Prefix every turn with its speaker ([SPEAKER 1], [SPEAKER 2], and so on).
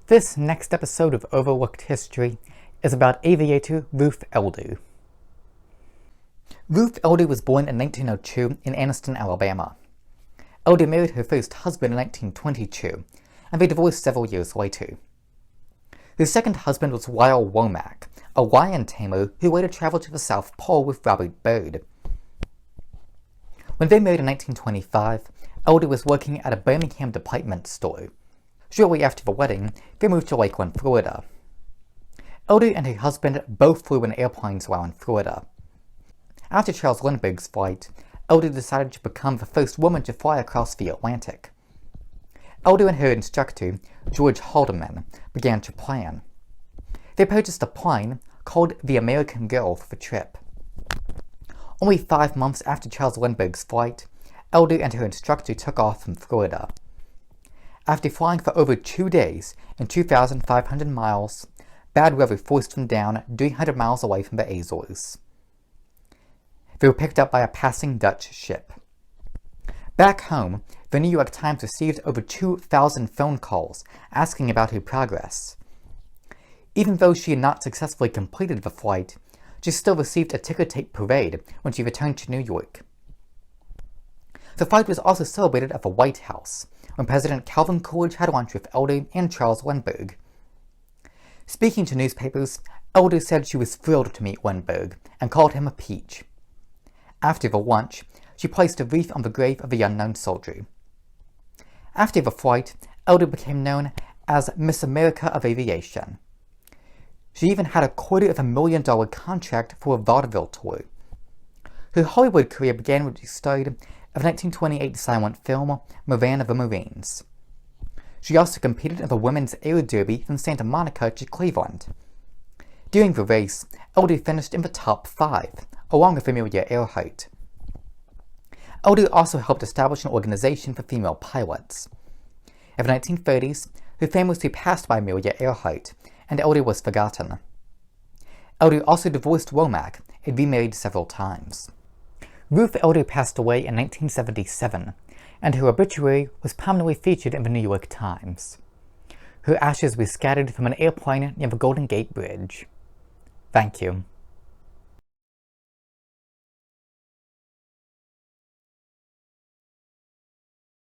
[SPEAKER 1] This next episode of Overlooked History is about aviator Ruth Elder. Ruth Elder was born in 1902 in Anniston, Alabama. Elder married her first husband in 1922, and they divorced several years later. Her second husband was Lyle Womack, a lion tamer who later traveled to the South Pole with Robert Byrd. When they married in 1925, Elder was working at a Birmingham department store. Shortly after the wedding, they moved to Lakeland, Florida. Elder and her husband both flew in airplanes while in Florida. After Charles Lindbergh's flight, Elder decided to become the first woman to fly across the Atlantic. Elder and her instructor, George Haldeman, began to plan. They purchased a plane called the American Girl for the trip. Only 5 months after Charles Lindbergh's flight, Elder and her instructor took off from Florida. After flying for over 2 days and 2,500 miles, bad weather forced them down 300 miles away from the Azores. They were picked up by a passing Dutch ship. Back home, the New York Times received over 2,000 phone calls asking about her progress. Even though she had not successfully completed the flight, she still received a ticker tape parade when she returned to New York. The flight was also celebrated at the White House, when President Calvin Coolidge had lunch with Elder and Charles Lindbergh. Speaking to newspapers, Elder said she was thrilled to meet Lindbergh and called him a peach. After the lunch, she placed a wreath on the grave of the unknown soldier. After the flight, Elder became known as Miss America of Aviation. She even had a $250,000 contract for a vaudeville tour. Her Hollywood career began with the start of the 1928 silent film Moran of the Marines. She also competed in the Women's Air Derby from Santa Monica to Cleveland. During the race, Elder finished in the top 5, along with Amelia Earhart. Elder also helped establish an organization for female pilots. In the 1930s, her fame was surpassed by Amelia Earhart, and Elder was forgotten. Elder also divorced Womack and remarried several times. Ruth Elder passed away in 1977, and her obituary was prominently featured in the New York Times. Her ashes were scattered from an airplane near the Golden Gate Bridge. Thank you.